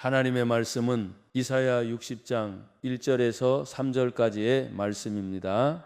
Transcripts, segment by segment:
하나님의 말씀은 이사야 60장 1절에서 3절까지의 말씀입니다.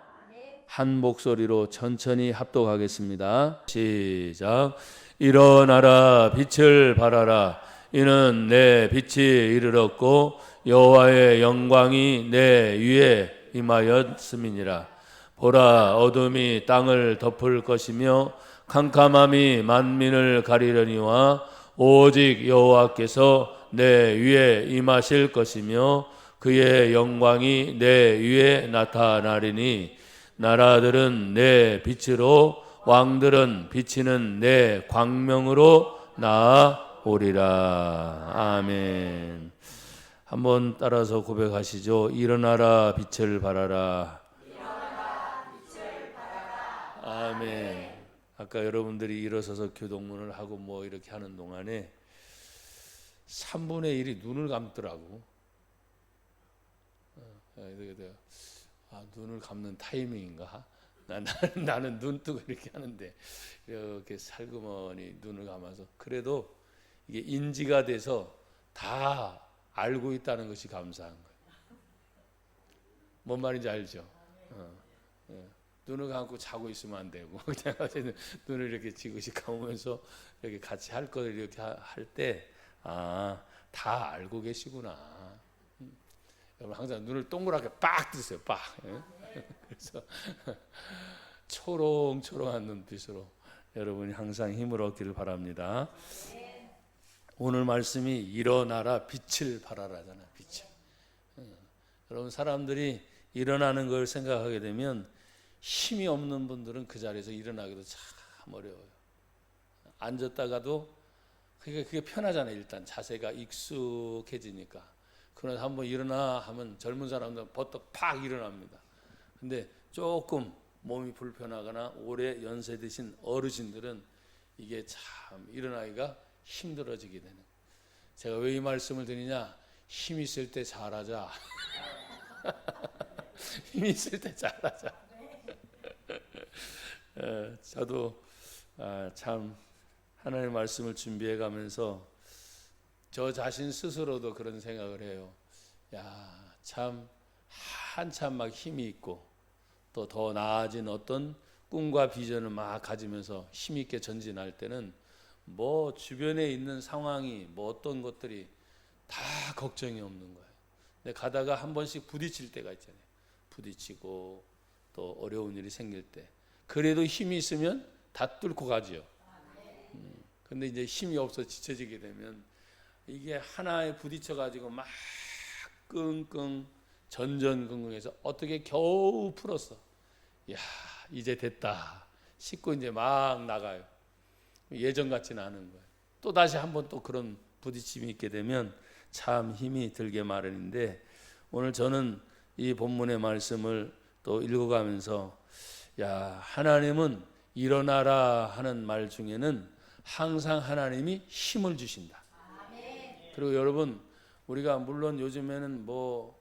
한 목소리로 천천히 합독하겠습니다. 시작. 일어나라, 빛을 발하라. 이는 내 빛이 이르렀고 여호와의 영광이 내 위에 임하였음이니라. 보라, 어둠이 땅을 덮을 것이며 캄캄함이 만민을 가리려니와 오직 여호와께서 내 위에 임하실 것이며 그의 영광이 내 위에 나타나리니 나라들은 내 빛으로 왕들은 비치는 내 광명으로 나아오리라. 아멘. 한번 따라서 고백하시죠. 일어나라, 빛을 발하라. 일어나라, 빛을 발하라. 아멘. 아까 여러분들이 일어서서 교동문을 하고 뭐 이렇게 하는 동안에 3분의 1이 눈을 감더라고. 눈을 감는 타이밍인가? 나는 눈 뜨고 이렇게 하는데 이렇게 살그머니 눈을 감아서 그래도 이게 인지가 돼서 다 알고 있다는 것이 감사한 거예요. 뭔 말인지 알죠? 눈을 감고 자고 있으면 안 되고 그냥 눈을 이렇게 지그시 감으면서 이렇게 같이 할 거를 이렇게 할 때 다 알고 계시구나. 여러분 항상 눈을 동그랗게 빡 뜨세요. 빡. 그래서 초롱초롱한 눈빛으로 여러분이 항상 힘을 얻기를 바랍니다. 오늘 말씀이 일어나라, 빛을 발하라잖아. 빛을. 여러분 사람들이 일어나는 걸 생각하게 되면 힘이 없는 분들은 그 자리에서 일어나기도 참 어려워요. 앉았다가도 그게 편하잖아요. 일단 자세가 익숙해지니까. 그러나 한번 일어나 하면 젊은 사람들은 버떡 팍 일어납니다. 근데 조금 몸이 불편하거나 오래 연세 드신 어르신들은 이게 참 일어나기가 힘들어지게 되는. 제가 왜 이 말씀을 드리냐? 힘 있을 때 잘하자. 힘 있을 때 잘하자. 저도 참 하나님의 말씀을 준비해 가면서 저 자신 스스로도 그런 생각을 해요. 참 한참 막 힘이 있고 또 더 나아진 어떤 꿈과 비전을 막 가지면서 힘 있게 전진할 때는 뭐 주변에 있는 상황이 뭐 어떤 것들이 다 걱정이 없는 거예요. 근데 가다가 한 번씩 부딪힐 때가 있잖아요. 부딪히고 또 어려운 일이 생길 때 그래도 힘이 있으면 다 뚫고 가죠. 근데 이제 힘이 없어 지쳐지게 되면 이게 하나에 부딪혀가지고 막 끙끙 전전긍긍해서 어떻게 겨우 풀었어. 이제 됐다 싶고 이제 막 나가요. 예전 같지는 않은 거예요. 또 다시 한번 또 그런 부딪힘이 있게 되면 참 힘이 들게 마련인데 오늘 저는 이 본문의 말씀을 또 읽어가면서 하나님은 일어나라 하는 말 중에는 항상 하나님이 힘을 주신다. 그리고 여러분 우리가 물론 요즘에는 뭐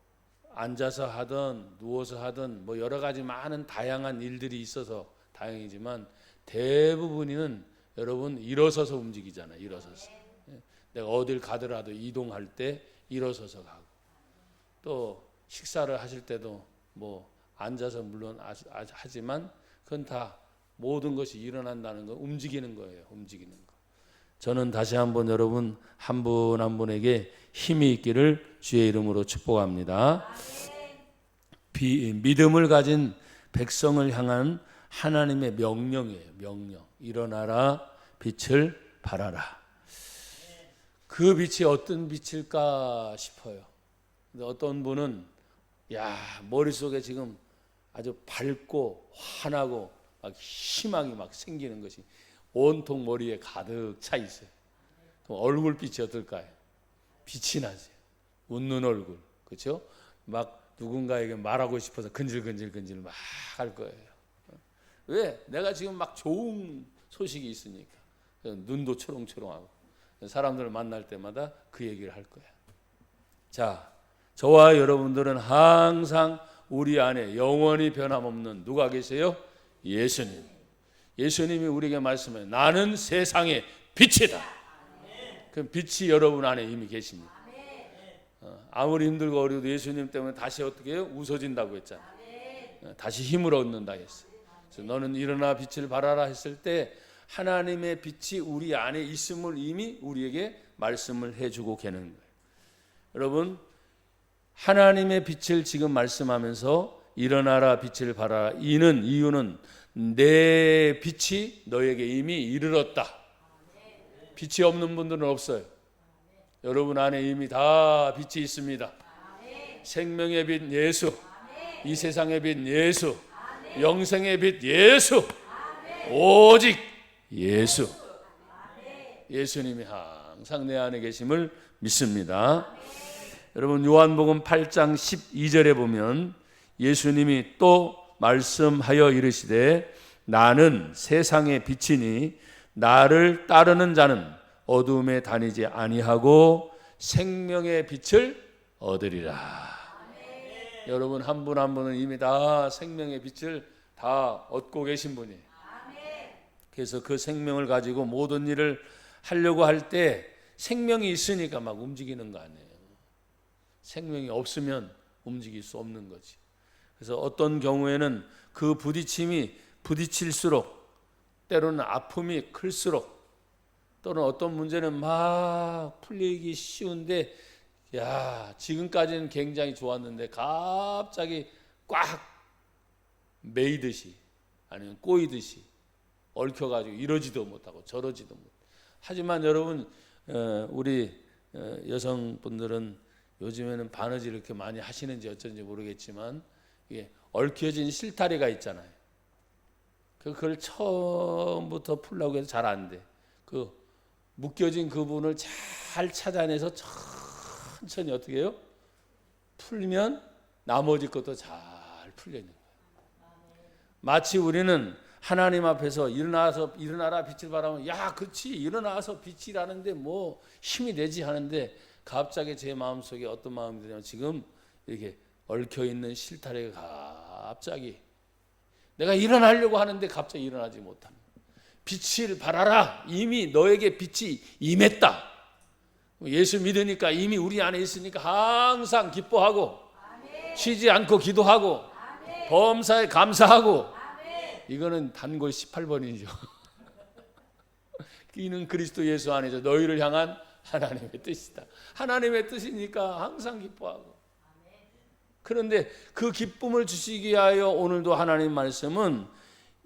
앉아서 하든 누워서 하든 뭐 여러 가지 많은 다양한 일들이 있어서 다행이지만 대부분은 여러분 일어서서 움직이잖아요. 일어서서. 내가 어딜 가더라도 이동할 때 일어서서 가고 또 식사를 하실 때도 뭐 앉아서 물론 하지만 그건 다 모든 것이 일어난다는 건 움직이는 거예요. 움직이는 거. 저는 다시 한번 여러분 한 분 한 분에게 힘이 있기를 주의 이름으로 축복합니다. 믿음을 가진 백성을 향한 하나님의 명령이에요. 명령. 일어나라, 빛을 발하라. 그 빛이 어떤 빛일까 싶어요. 근데 어떤 분은 머릿속에 지금 아주 밝고 환하고 막 희망이 막 생기는 것이 온통 머리에 가득 차 있어요. 그럼 얼굴빛이 어떨까요? 빛이 나죠. 웃는 얼굴, 그렇죠? 막 누군가에게 말하고 싶어서 근질근질 막 할 거예요. 왜? 내가 지금 막 좋은 소식이 있으니까. 눈도 초롱초롱하고 사람들을 만날 때마다 그 얘기를 할 거야. 자, 저와 여러분들은 항상 우리 안에 영원히 변함없는 누가 계세요? 예수님. 예수님이 우리에게 말씀해요. 나는 세상의 빛이다. 그럼 빛이 여러분 안에 이미 계십니다. 아무리 힘들고 어려도 예수님 때문에 다시 어떻게 해요? 웃어진다고 했잖아. 다시 힘을 얻는다 했어요. 그래서 너는 일어나 빛을 발하라 했을 때 하나님의 빛이 우리 안에 있음을 이미 우리에게 말씀을 해주고 계는 거예요. 여러분, 하나님의 빛을 지금 말씀하면서 일어나라 빛을 발하라, 이유는 내 빛이 너에게 이미 이르렀다. 빛이 없는 분들은 없어요. 여러분 안에 이미 다 빛이 있습니다. 생명의 빛 예수, 이 세상의 빛 예수, 영생의 빛 예수, 오직 예수. 예수님이 항상 내 안에 계심을 믿습니다. 여러분 요한복음 8장 12절에 보면 예수님이 또 말씀하여 이르시되 나는 세상의 빛이니 나를 따르는 자는 어두움에 다니지 아니하고 생명의 빛을 얻으리라. 여러분 한 분 한 분은 이미 다 생명의 빛을 다 얻고 계신 분이에요. 그래서 그 생명을 가지고 모든 일을 하려고 할 때 생명이 있으니까 막 움직이는 거 아니에요. 생명이 없으면 움직일 수 없는 거지. 그래서 어떤 경우에는 그 부딪힐수록 때로는 아픔이 클수록 또는 어떤 문제는 막 풀리기 쉬운데 지금까지는 굉장히 좋았는데 갑자기 꽉 매이듯이 아니면 꼬이듯이 얽혀가지고 이러지도 못하고 저러지도 못하고. 하지만 여러분 우리 여성분들은 요즘에는 바느질 이렇게 많이 하시는지 어쩐지 모르겠지만 이게 얽혀진 실타래가 있잖아요. 그걸 처음부터 풀려고 해도 잘 안 돼. 그 묶여진 그분을 잘 찾아내서 천천히 어떻게 해요? 풀면 나머지 것도 잘 풀려 있는 거예요. 마치 우리는 하나님 앞에서 일어나라 빛을 발하면 그렇지 일어나서 빛이라는데 뭐 힘이 되지 하는데 갑자기 제 마음속에 어떤 마음이 드냐면 지금 이렇게 얽혀있는 실타래가 갑자기 내가 일어나려고 하는데 갑자기 일어나지 못합니다. 빛을 발하라. 이미 너에게 빛이 임했다. 예수 믿으니까 이미 우리 안에 있으니까 항상 기뻐하고 쉬지 않고 기도하고 범사에 감사하고. 이거는 단골 18번이죠. 이는 그리스도 예수 안에서 너희를 향한 하나님의 뜻이다. 하나님의 뜻이니까 항상 기뻐하고. 그런데 그 기쁨을 주시기 위하여 오늘도 하나님 말씀은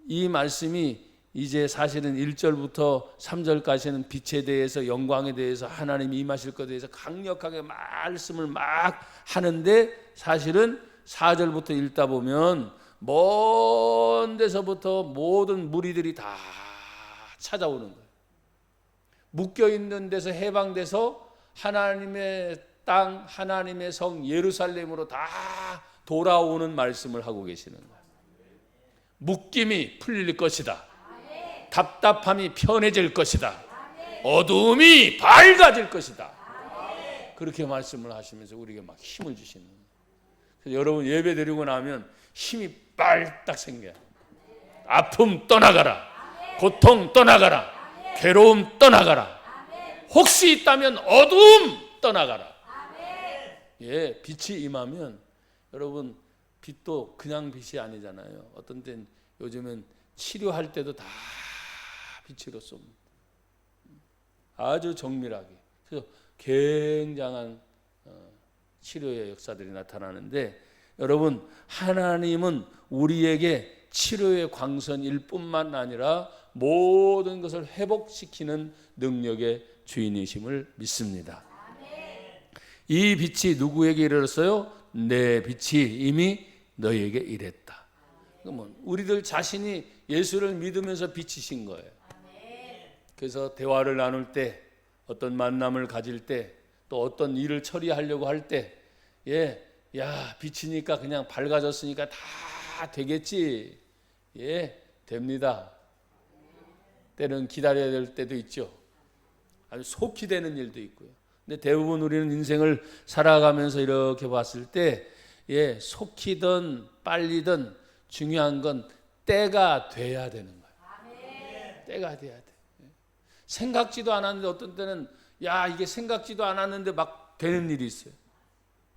이 말씀이 이제 사실은 1절부터 3절까지는 빛에 대해서 영광에 대해서 하나님이 임하실 것에 대해서 강력하게 말씀을 막 하는데 사실은 4절부터 읽다 보면 먼 데서부터 모든 무리들이 다 찾아오는 거예요. 묶여있는 데서 해방돼서 하나님의 땅, 하나님의 성 예루살렘으로 다 돌아오는 말씀을 하고 계시는 거예요. 묶임이 풀릴 것이다. 답답함이 편해질 것이다. 어두움이 밝아질 것이다. 그렇게 말씀을 하시면서 우리에게 막 힘을 주시는 거예요. 그래서 여러분 예배 드리고 나면 힘이 빨딱 생겨요. 아픔 떠나가라. 고통 떠나가라. 괴로움 떠나가라. 혹시 있다면 어두움 떠나가라. 빛이 임하면 여러분 빛도 그냥 빛이 아니잖아요. 어떤 때는 요즘엔 치료할 때도 다 빛으로 쏩니다. 아주 정밀하게. 그래서 굉장한 치료의 역사들이 나타나는데 여러분 하나님은 우리에게 치료의 광선일 뿐만 아니라 모든 것을 회복시키는 능력의 주인이심을 믿습니다. 이 빛이 누구에게 이르렀어요? 내 빛이 이미 너희에게 이랬다. 그러면 우리들 자신이 예수를 믿으면서 빛이신 거예요. 그래서 대화를 나눌 때 어떤 만남을 가질 때 또 어떤 일을 처리하려고 할 때 빛이니까 그냥 밝아졌으니까 다 되겠지. 됩니다. 때는 기다려야 될 때도 있죠. 아주 속히 되는 일도 있고요. 근데 대부분 우리는 인생을 살아가면서 이렇게 봤을 때 속히든 빨리든 중요한 건 때가 돼야 되는 거예요. 때가 돼야 돼. 생각지도 않았는데 어떤 때는 이게 생각지도 않았는데 막 되는 일이 있어요.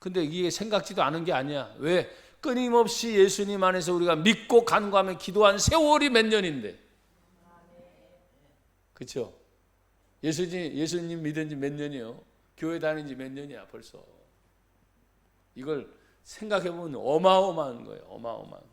근데 이게 생각지도 않은 게 아니야. 왜? 끊임없이 예수님 안에서 우리가 믿고 간구하며 기도한 세월이 몇 년인데. 그렇죠? 예수님 믿은 지 몇 년이요? 교회 다닌 지 몇 년이야 벌써. 이걸 생각해보면 어마어마한 거예요. 어마어마한.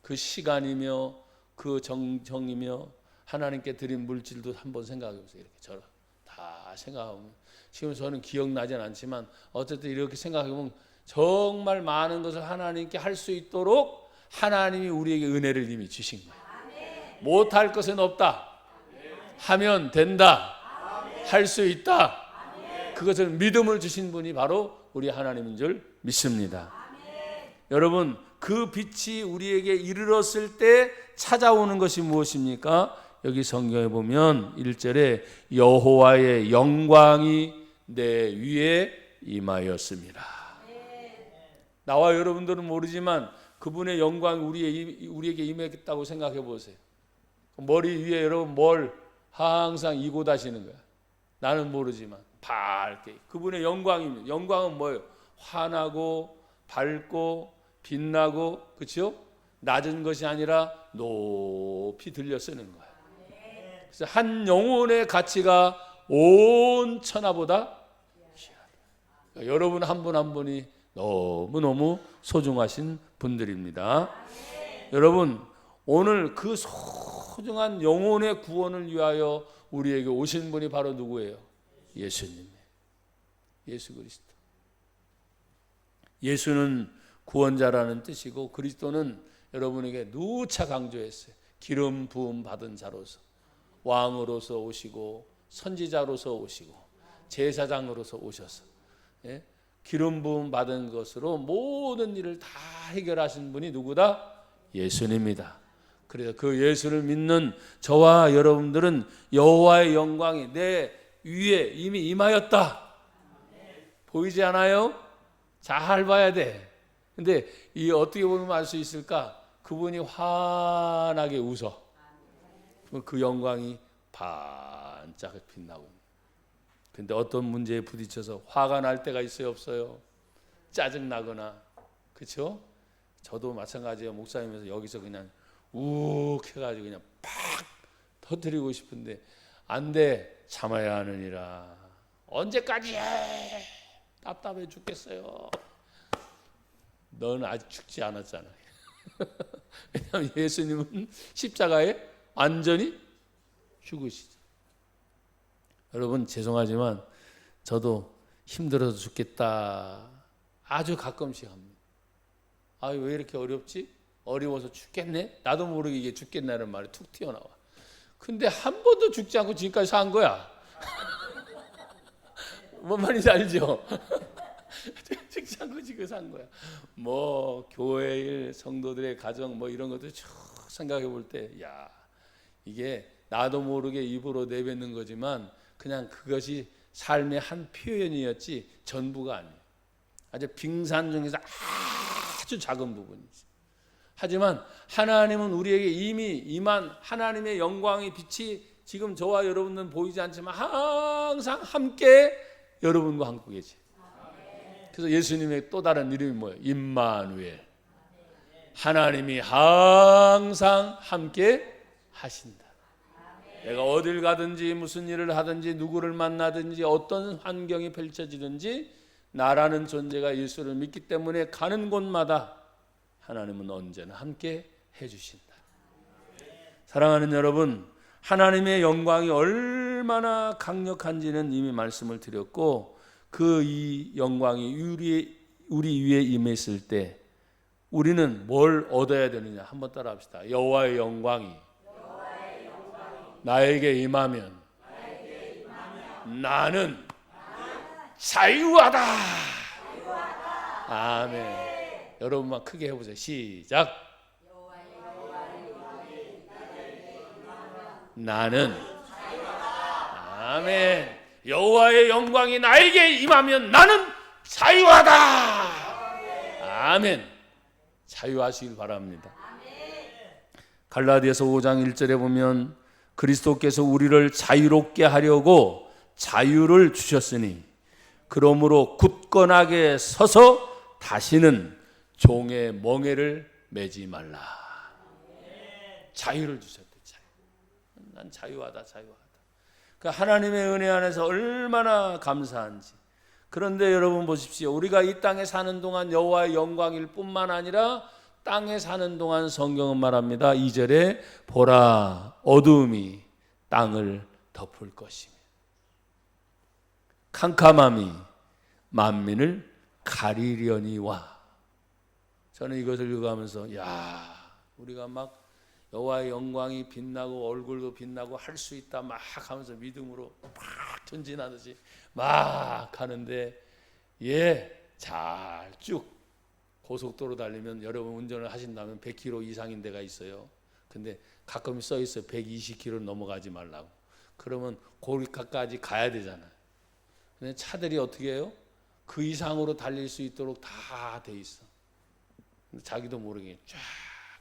그 시간이며 그 정성이며 하나님께 드린 물질도 한번 생각해보세요. 이렇게 저런 다 생각하면 지금 저는 기억나진 않지만 어쨌든 이렇게 생각해보면 정말 많은 것을 하나님께 할 수 있도록 하나님이 우리에게 은혜를 이미 주신 거예요. 못할 것은 없다. 하면 된다. 할 수 있다. 그것을 믿음을 주신 분이 바로 우리 하나님인 줄 믿습니다. 여러분, 그 빛이 우리에게 이르렀을 때 찾아오는 것이 무엇입니까? 여기 성경에 보면 1절에 여호와의 영광이 내 위에 임하였습니다. 나와 여러분들은 모르지만 그분의 영광이 우리에게 임했다고 생각해 보세요. 머리 위에 여러분 뭘 항상 이고 다시는 거야. 나는 모르지만 밝게 그분의 영광입니다. 영광은 뭐예요? 환하고 밝고 빛나고, 그렇죠? 낮은 것이 아니라 높이 들려 쓰는 거예요. 그래서 한 영혼의 가치가 온 천하보다 귀하다. 그러니까 여러분 한 분 한 분이 너무너무 소중하신 분들입니다. 여러분, 오늘 그 소중한 영혼의 구원을 위하여 우리에게 오신 분이 바로 누구예요? 예수님. 예수 그리스도. 예수는 구원자라는 뜻이고 그리스도는 여러분에게 누차 강조했어요. 기름 부음 받은 자로서, 왕으로서 오시고 선지자로서 오시고 제사장으로서 오셔서, 예? 기름 부음 받은 것으로 모든 일을 다 해결하신 분이 누구다? 예수님입니다. 그래서 그 예수를 믿는 저와 여러분들은 여호와의 영광이 내 위에 이미 임하였다. 보이지 않아요? 잘 봐야 돼. 근데 이 어떻게 보면 알 수 있을까? 그분이 환하게 웃어. 그 영광이 반짝 빛나고. 근데 어떤 문제에 부딪혀서 화가 날 때가 있어요, 없어요? 짜증 나거나, 그렇죠? 저도 마찬가지예요. 목사님에서 여기서 그냥 욱 해가지고 그냥 팍 터뜨리고 싶은데 안 돼. 참아야 하느니라. 언제까지 해? 답답해 죽겠어요. 너는 아직 죽지 않았잖아. 왜냐하면 예수님은 십자가에 완전히 죽으시죠. 여러분 죄송하지만 저도 힘들어서 죽겠다 아주 가끔씩 합니다. 아, 왜 이렇게 어렵지? 어려워서 죽겠네? 나도 모르게 이게 죽겠다는 말이 툭 튀어나와. 근데 한 번도 죽지 않고 지금까지 산 거야. 뭔 말인지 알죠? 죽지 않고 지금 산 거야. 뭐 교회 일, 성도들의 가정 뭐 이런 것도 쭉 생각해 볼 때, 야, 이게 나도 모르게 입으로 내뱉는 거지만 그냥 그것이 삶의 한 표현이었지 전부가 아니에요. 아주 빙산 중에서 아주 작은 부분이지. 하지만 하나님은 우리에게 이미 임한 하나님의 영광의 빛이 지금 저와 여러분들은 보이지 않지만 항상 함께 여러분과 함께 계세요. 그래서 예수님의 또 다른 이름이 뭐예요? 임마누엘. 하나님이 항상 함께 하신다. 내가 어딜 가든지 무슨 일을 하든지 누구를 만나든지 어떤 환경이 펼쳐지든지 나라는 존재가 예수를 믿기 때문에 가는 곳마다 하나님은 언제나 함께 해주신다. 사랑하는 여러분, 하나님의 영광이 얼마나 강력한지는 이미 말씀을 드렸고 그 이 영광이 우리 위에 임했을 때 우리는 뭘 얻어야 되느냐 한번 따라 합시다. 여호와의 영광이 나에게 임하면 나는 자유하다. 아멘. 여러분만 크게 해보세요. 시작. 나는 아멘. 여호와의 영광이 나에게 임하면 나는 자유하다. 아멘. 자유하시길 바랍니다. 갈라디아서 5장 1절에 보면 그리스도께서 우리를 자유롭게 하려고 자유를 주셨으니 그러므로 굳건하게 서서 다시는 종의 멍에를 매지 말라. 자유를 주셨대. 자유. 난 자유하다. 그러니까 하나님의 은혜 안에서 얼마나 감사한지. 그런데 여러분 보십시오. 우리가 이 땅에 사는 동안 여호와의 영광일 뿐만 아니라 땅에 사는 동안 성경은 말합니다. 2절에 보라 어두움이 땅을 덮을 것이며 캄캄함이 만민을 가리려니와. 저는 이것을 읽어가면서 우리가 막 여호와의 영광이 빛나고 얼굴도 빛나고 할 수 있다 막 하면서 믿음으로 막 전진하듯이 막 가는데 잘 쭉 고속도로 달리면 여러분 운전을 하신다면 100km 이상인 데가 있어요. 근데 가끔 써 있어요. 120km 넘어가지 말라고. 그러면 고리카까지 가야 되잖아요. 근데 차들이 어떻게 해요? 그 이상으로 달릴 수 있도록 다 돼 있어. 근데 자기도 모르게 쫙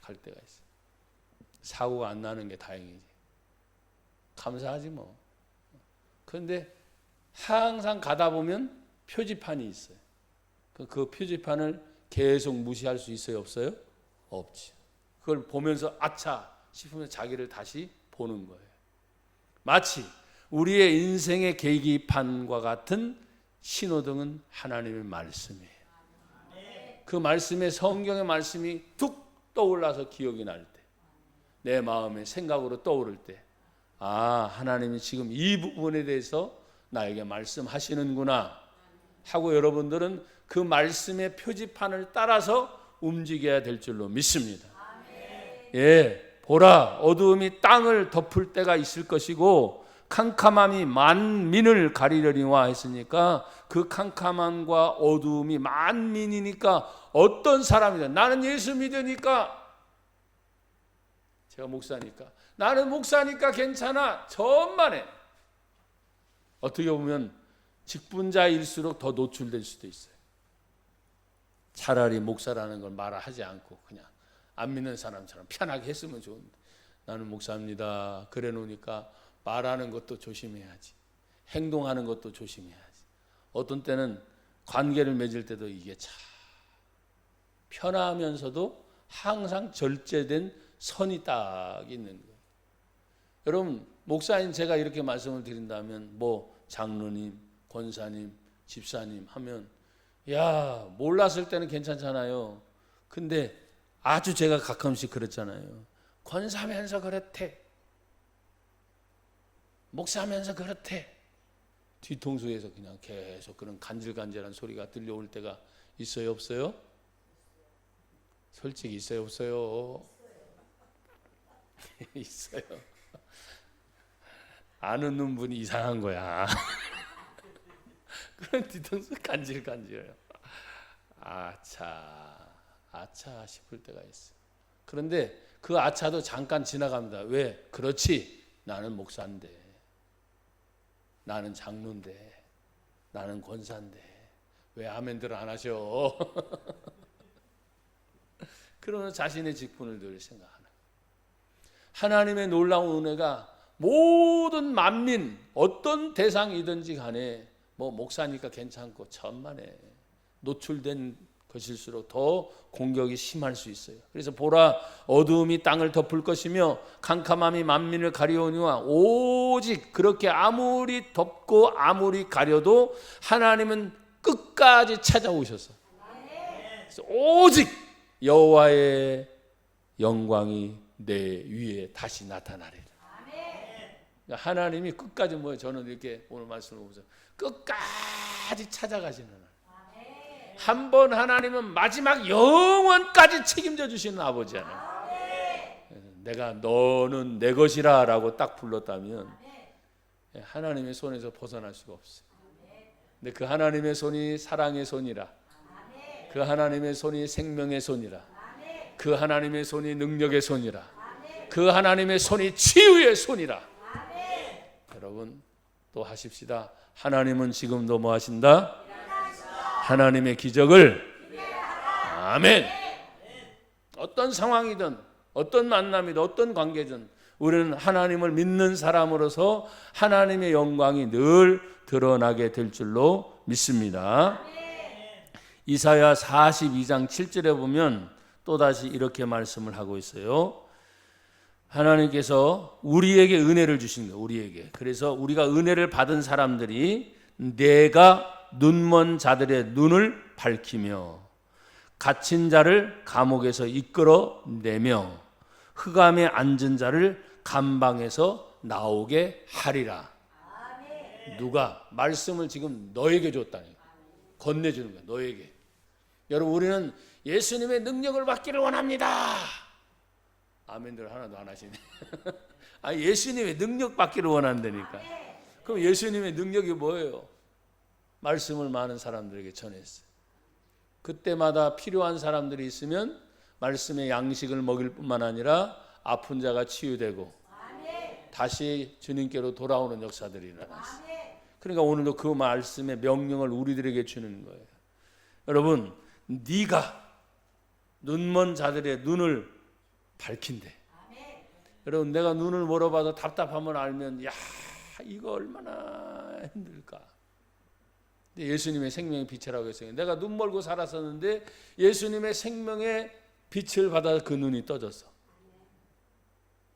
갈 때가 있어. 사고가 안 나는 게 다행이지. 감사하지 뭐. 그런데 항상 가다 보면 표지판이 있어요. 그 표지판을 계속 무시할 수 있어요? 없어요? 없지. 그걸 보면서 아차 싶으면 자기를 다시 보는 거예요. 마치 우리의 인생의 계기판과 같은 신호등은 하나님의 말씀이에요. 그 말씀에 성경의 말씀이 툭 떠올라서 기억이 날 때, 내 마음에 생각으로 떠오를 때, 하나님이 지금 이 부분에 대해서 나에게 말씀하시는구나 하고 여러분들은 그 말씀의 표지판을 따라서 움직여야 될 줄로 믿습니다. 보라 어두움이 땅을 덮을 때가 있을 것이고 캄캄함이 만민을 가리려니와 했으니까 그 캄캄함과 어두움이 만민이니까 어떤 사람이든 나는 예수 믿으니까 제가 목사니까 나는 목사니까 괜찮아 전만해. 어떻게 보면 직분자일수록 더 노출될 수도 있어요. 차라리 목사라는 걸 말하지 않고 그냥 안 믿는 사람처럼 편하게 했으면 좋은데 나는 목사입니다. 그래 놓으니까 말하는 것도 조심해야지. 행동하는 것도 조심해야지. 어떤 때는 관계를 맺을 때도 이게 참 편하면서도 항상 절제된 선이 딱 있는 거예요. 여러분 목사인 제가 이렇게 말씀을 드린다면 뭐 장로님, 권사님, 집사님 하면 몰랐을 때는 괜찮잖아요. 근데 아주 제가 가끔씩 그랬잖아요. 권사면서 그렇대. 목사면서 그렇대. 뒤통수에서 그냥 계속 그런 간질간질한 소리가 들려올 때가 있어요, 없어요? 솔직히 있어요, 없어요? 있어요. 안 웃는 분이 이상한 거야. 그런 뒤통수 간질간질해요. 아차 싶을 때가 있어요. 그런데 그 아차도 잠깐 지나갑니다. 왜? 그렇지. 나는 목사인데, 나는 장로인데, 나는 권사인데 왜 아멘들 안 하셔? 그러면 자신의 직분을 늘 생각하는. 하나님의 놀라운 은혜가 모든 만민 어떤 대상이든지 간에 뭐 목사니까 괜찮고 천만에 노출된 것일수록 더 공격이 심할 수 있어요. 그래서 보라 어두움이 땅을 덮을 것이며 캄캄함이 만민을 가리오니와 오직 그렇게 아무리 덮고 아무리 가려도 하나님은 끝까지 찾아오셔서 오직 여호와의 영광이 내 위에 다시 나타나리라. 하나님이 끝까지 저는 이렇게 오늘 말씀을 보면서 끝까지 찾아가시는 한 번 하나님은 마지막 영원까지 책임져 주시는 아버지잖아요. 내가 너는 내 것이라 라고 딱 불렀다면 하나님의 손에서 벗어날 수가 없어요. 근데 그 하나님의 손이 사랑의 손이라, 그 하나님의 손이 생명의 손이라, 그 하나님의 손이 능력의 손이라, 그 하나님의 손이 치유의 손이라. 여러분 또 하십시다. 하나님은 지금도 뭐 하신다? 하나님의 기적을. 아멘. 어떤 상황이든 어떤 만남이든 어떤 관계든 우리는 하나님을 믿는 사람으로서 하나님의 영광이 늘 드러나게 될 줄로 믿습니다. 이사야 42장 7절에 보면 또다시 이렇게 말씀을 하고 있어요. 하나님께서 우리에게 은혜를 주신 거예요. 우리에게. 그래서 우리가 은혜를 받은 사람들이 내가 눈먼 자들의 눈을 밝히며 갇힌 자를 감옥에서 이끌어내며 흑암에 앉은 자를 감방에서 나오게 하리라. 누가? 말씀을 지금 너에게 줬다니. 건네주는 거야. 너에게. 여러분, 우리는 예수님의 능력을 받기를 원합니다. 아멘들 하나도 안 하시네. 예수님의 능력 받기를 원한다니까. 그럼 예수님의 능력이 뭐예요? 말씀을 많은 사람들에게 전했어요. 그때마다 필요한 사람들이 있으면 말씀의 양식을 먹일 뿐만 아니라 아픈 자가 치유되고 다시 주님께로 돌아오는 역사들이 일어났어요. 그러니까 오늘도 그 말씀의 명령을 우리들에게 주는 거예요. 여러분, 네가 눈먼 자들의 눈을 밝힌대. 여러분, 내가 눈을 멀어봐도 답답함을 알면 야, 이거 얼마나 힘들까. 근데 예수님의 생명의 빛이라고 했어요. 내가 눈 멀고 살았었는데 예수님의 생명의 빛을 받아 그 눈이 떠졌어.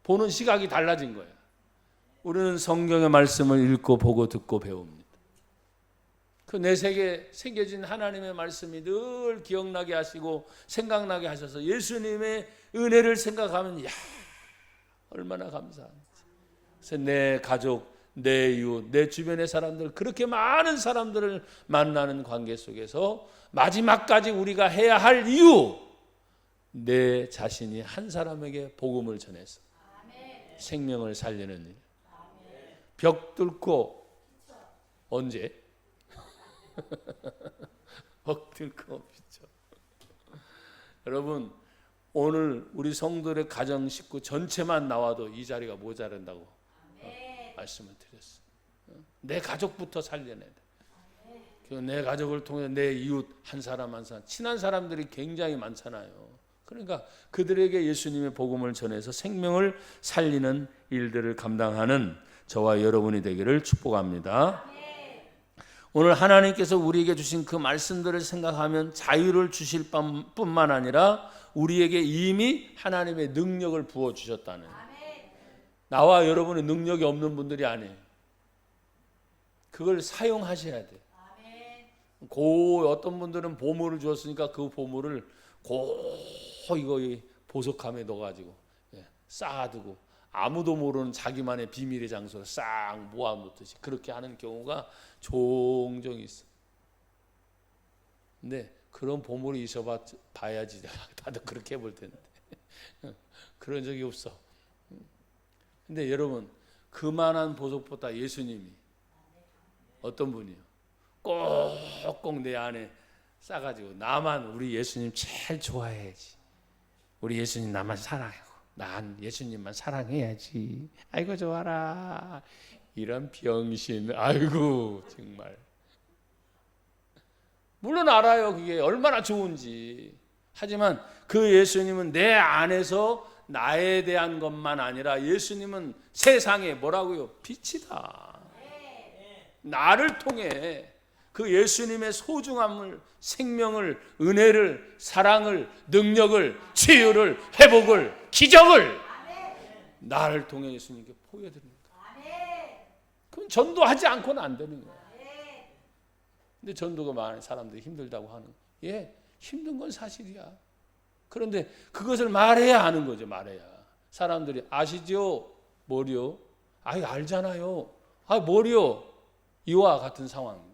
보는 시각이 달라진 거야. 우리는 성경의 말씀을 읽고 보고 듣고 배웁니다. 그 내 세계에 새겨진 하나님의 말씀이 늘 기억나게 하시고 생각나게 하셔서 예수님의 은혜를 생각하면 야, 얼마나 감사합니다. 그래서 내 가족, 내 이웃, 내 주변의 사람들, 그렇게 많은 사람들을 만나는 관계 속에서 마지막까지 우리가 해야 할 이유, 내 자신이 한 사람에게 복음을 전해서 생명을 살리는 일. 벽 뚫고 언제? 벽 뚫고 비춰. 여러분, 오늘 우리 성도의 가정 식구 전체만 나와도 이 자리가 모자란다고 말씀을 드렸어요. 내 가족부터 살려내야 돼. 내 가족을 통해 내 이웃 한 사람 한 사람, 친한 사람들이 굉장히 많잖아요. 그러니까 그들에게 예수님의 복음을 전해서 생명을 살리는 일들을 감당하는 저와 여러분이 되기를 축복합니다. 오늘 하나님께서 우리에게 주신 그 말씀들을 생각하면 자유를 주실 뿐만 아니라 우리에게 이미 하나님의 능력을 부어주셨다는, 나와 여러분의 능력이 없는 분들이 아니에요. 그걸 사용하셔야 돼요. 어떤 분들은 보물을 주었으니까 그 보물을 이거 보석함에 넣어가지고 쌓아두고 아무도 모르는 자기만의 비밀의 장소를 싹 모아놓듯이 그렇게 하는 경우가 종종 있어. 근데 그런 보물이 있어봐야지 다들 그렇게 해볼 텐데 그런 적이 없어. 근데 여러분, 그만한 보석보다 예수님이 어떤 분이요? 꼭꼭 내 안에 싸가지고 나만 우리 예수님 제일 좋아해야지. 우리 예수님 나만 사랑하고 난 예수님만 사랑해야지. 아이고 좋아라. 이런 병신. 아이고 정말. 물론 알아요. 그게 얼마나 좋은지. 하지만 그 예수님은 내 안에서 나에 대한 것만 아니라 예수님은 세상에 뭐라고요? 빛이다. 나를 통해 그 예수님의 소중함을, 생명을, 은혜를, 사랑을, 능력을, 치유를, 회복을, 기적을 나를 통해 예수님께 보여드립니다. 그럼 전도하지 않고는 안 되는 거예요. 근데 전도가 많은 사람들이 힘들다고 하는 거예요. 힘든 건 사실이야. 그런데 그것을 말해야 하는 거죠. 말해야. 사람들이 아시죠? 뭐요? 알잖아요. 뭐요? 이와 같은 상황.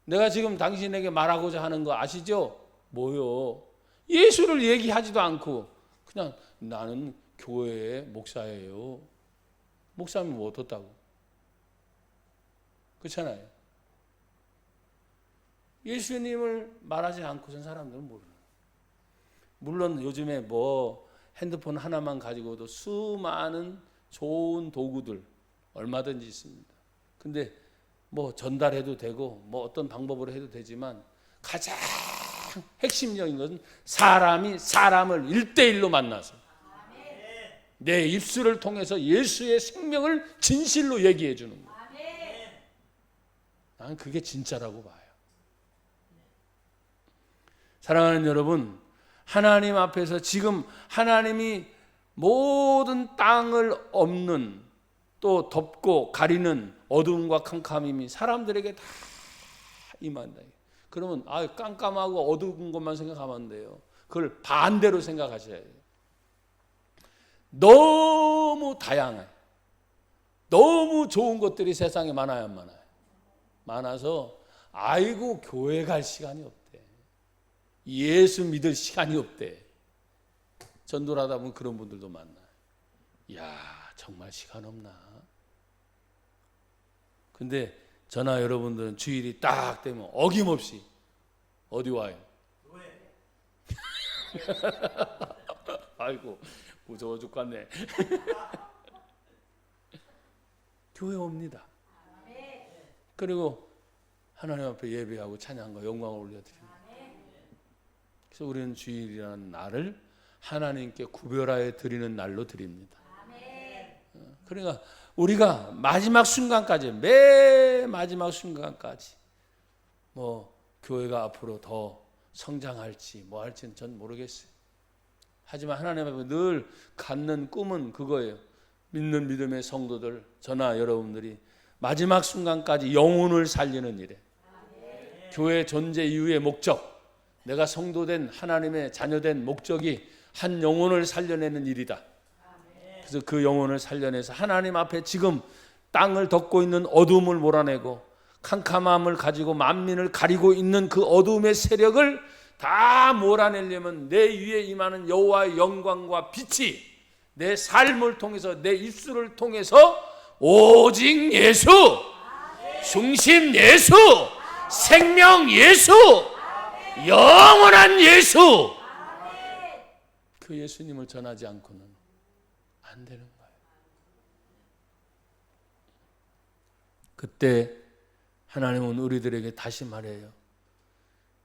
내가 지금 당신에게 말하고자 하는 거 아시죠? 뭐요? 예수를 얘기하지도 않고 그냥 나는 교회의 목사예요. 목사면 뭐 어떻다고? 그렇잖아요. 예수님을 말하지 않고선 사람들은 모르는. 물론 요즘에 핸드폰 하나만 가지고도 수많은 좋은 도구들 얼마든지 있습니다. 근데 전달해도 되고 어떤 방법으로 해도 되지만 가장 핵심적인 것은 사람이 사람을 1대1로 만나서 내 입술을 통해서 예수의 생명을 진실로 얘기해 주는 거예요. 나는 그게 진짜라고 봐요. 사랑하는 여러분, 하나님 앞에서 지금 하나님이 모든 땅을 엎는 또 덮고 가리는 어두움과 캄캄함이 사람들에게 다 임한다. 그러면 깜깜하고 어두운 것만 생각하면 안 돼요. 그걸 반대로 생각하셔야 돼요. 너무 다양해. 너무 좋은 것들이 세상에 많아요, 안 많아요? 많아서 아이고 교회 갈 시간이 없대. 예수 믿을 시간이 없대. 전도를 하다 보면 그런 분들도 만나요. 야, 정말 시간 없나? 근데 저나 여러분들은 주일이 딱 되면 어김없이 어디 와요? 아이고 무서워 죽겠네. 교회 옵니다. 그리고 하나님 앞에 예배하고 찬양과 영광을 올려드립니다. 그래서 우리는 주일이라는 날을 하나님께 구별하여 드리는 날로 드립니다. 그러니까 우리가 마지막 순간까지, 매 마지막 순간까지 뭐 교회가 앞으로 더 성장할지 뭐 할지는 전 모르겠어요. 하지만 하나님 앞에 늘 갖는 꿈은 그거예요. 믿는 믿음의 성도들, 저나 여러분들이 마지막 순간까지 영혼을 살리는 일에, 교회 존재 이후의 목적, 내가 성도된 하나님의 자녀된 목적이 한 영혼을 살려내는 일이다. 그래서 그 영혼을 살려내서 하나님 앞에 지금 땅을 덮고 있는 어두움을 몰아내고 캄캄함을 가지고 만민을 가리고 있는 그 어두움의 세력을 다 몰아내려면 내 위에 임하는 여호와의 영광과 빛이 내 삶을 통해서, 내 입술을 통해서 오직 예수, 중심 예수, 생명 예수, 영원한 예수, 그 예수님을 전하지 않고는 안 되는 거예요. 그때 하나님은 우리들에게 다시 말해요.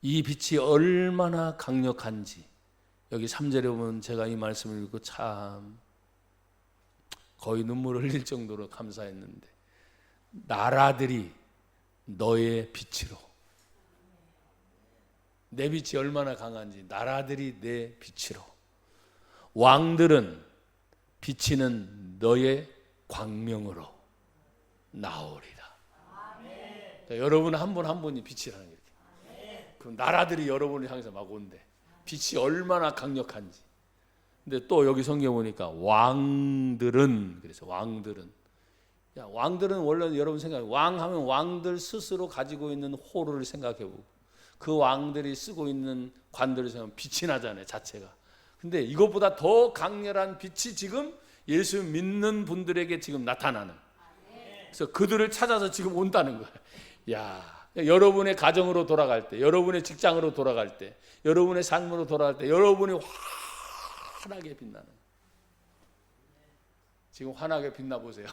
이 빛이 얼마나 강력한지. 여기 3절에 보면 제가 이 말씀을 읽고 참 거의 눈물을 흘릴 정도로 감사했는데, 나라들이 너의 빛으로. 내 빛이 얼마나 강한지, 나라들이 내 빛으로, 왕들은 비치는 너의 광명으로 나오리라. 그러니까 여러분 한 분 한 분이 빛이라는 게 이렇게. 그럼 나라들이 여러분을 향해서 막 온대. 빛이 얼마나 강력한지. 근데 또 여기 성경 보니까 왕들은, 그래서 왕들은, 야, 왕들은 원래 여러분 생각해, 왕하면 왕들 스스로 가지고 있는 호르를 생각해보고 그 왕들이 쓰고 있는 관들을 생각하면 빛이 나잖아요, 자체가. 근데 이것보다 더 강렬한 빛이 지금 예수 믿는 분들에게 지금 나타나는. 그래서 그들을 찾아서 지금 온다는 거예요. 야, 여러분의 가정으로 돌아갈 때, 여러분의 직장으로 돌아갈 때, 여러분의 삶으로 돌아갈 때, 여러분이 환하게 빛나는. 지금 환하게 빛나 보세요.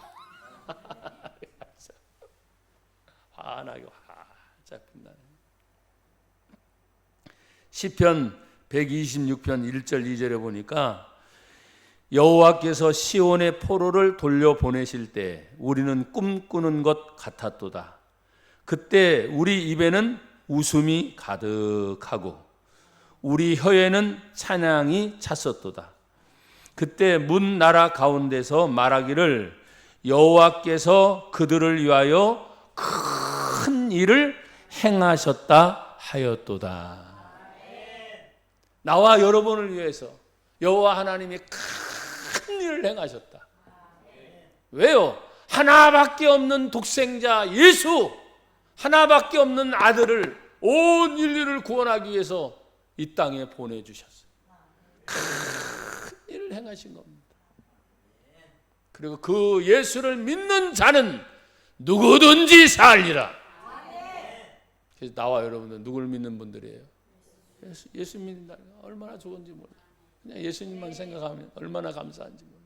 환하게 활짝 빛나는. 시편 126편 1절 2절에 보니까 여호와께서 시온의 포로를 돌려보내실 때 우리는 꿈꾸는 것 같았도다. 그때 우리 입에는 웃음이 가득하고 우리 혀에는 찬양이 찼었도다. 그때 문 나라 가운데서 말하기를 여호와께서 그들을 위하여 큰 일을 행하셨다 하였도다. 나와 여러분을 위해서 여호와 하나님이 큰 일을 행하셨다. 왜요? 하나밖에 없는 독생자 예수, 하나밖에 없는 아들을 온 인류를 구원하기 위해서 이 땅에 보내주셨어요. 큰 일을 행하신 겁니다. 그리고 그 예수를 믿는 자는 누구든지 살리라. 그래서 나와 여러분들 누구를 믿는 분들이에요? 예수 믿는다. 얼마나 좋은지 몰라. 그냥 예수님만 생각하면 얼마나 감사한지 몰라.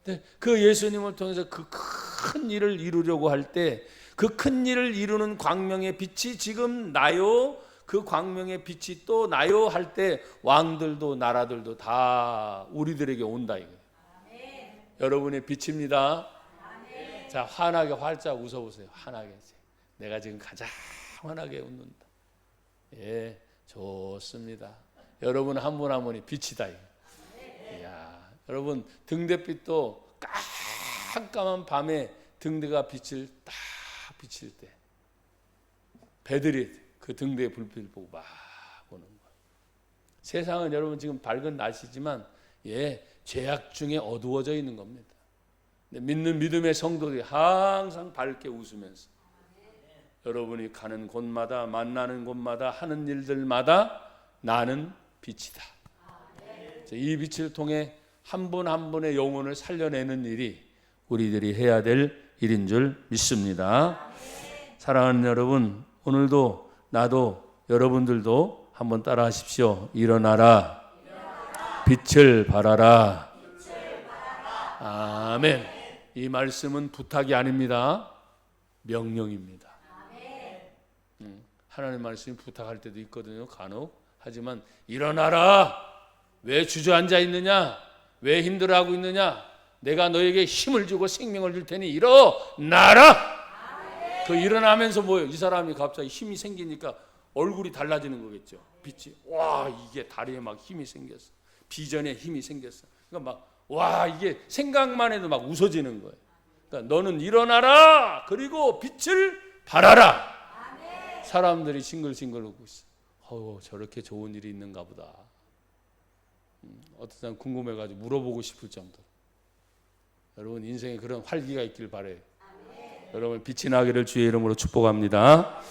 근데 그 예수님을 통해서 그 큰 일을 이루려고 할 때 그 큰 일을 이루는 광명의 빛이 지금 나요. 그 광명의 빛이 또 나요 할 때 왕들도 나라들도 다 우리들에게 온다 이거예요. 여러분의 빛입니다. 자, 환하게 활짝 웃어보세요. 환하게. 내가 지금 가장 환하게 웃는다. 예, 좋습니다. 여러분 한 분 한 분이 빛이다. 이야, 여러분 등대빛도 깜깜한 밤에 등대가 빛을 딱 비칠 때 배들이 그 등대의 불빛을 보고 막 보는 거예요. 세상은 여러분 지금 밝은 날씨지만 죄악 중에 어두워져 있는 겁니다. 믿는 믿음의 성도들이 항상 밝게 웃으면서 여러분이 가는 곳마다 만나는 곳마다 하는 일들마다 나는 빛이다. 이 빛을 통해 한 분 한 분의 영혼을 살려내는 일이 우리들이 해야 될 일인 줄 믿습니다. 사랑하는 여러분, 오늘도 나도 여러분들도 한번 따라 하십시오. 일어나라. 빛을 발하라. 아멘. 이 말씀은 부탁이 아닙니다. 명령입니다. 하나님 말씀이 부탁할 때도 있거든요. 간혹. 하지만 일어나라. 왜 주저앉아 있느냐? 왜 힘들어하고 있느냐? 내가 너에게 힘을 주고 생명을 줄 테니 일어나라. 그 일어나면서 뭐예요? 이 사람이 갑자기 힘이 생기니까 얼굴이 달라지는 거겠죠. 빛이. 와, 이게 다리에 막 힘이 생겼어. 비전에 힘이 생겼어. 그러니까 막 와, 이게 생각만 해도 막 웃어지는 거예요. 그러니까 너는 일어나라. 그리고 빛을 발하라. 사람들이 싱글싱글 웃고 있어. 저렇게 좋은 일이 있는가 보다. 어떤 사람 궁금해가지고 물어보고 싶을 정도. 여러분 인생에 그런 활기가 있길 바라요. 여러분 빛이 나기를 주의 이름으로 축복합니다.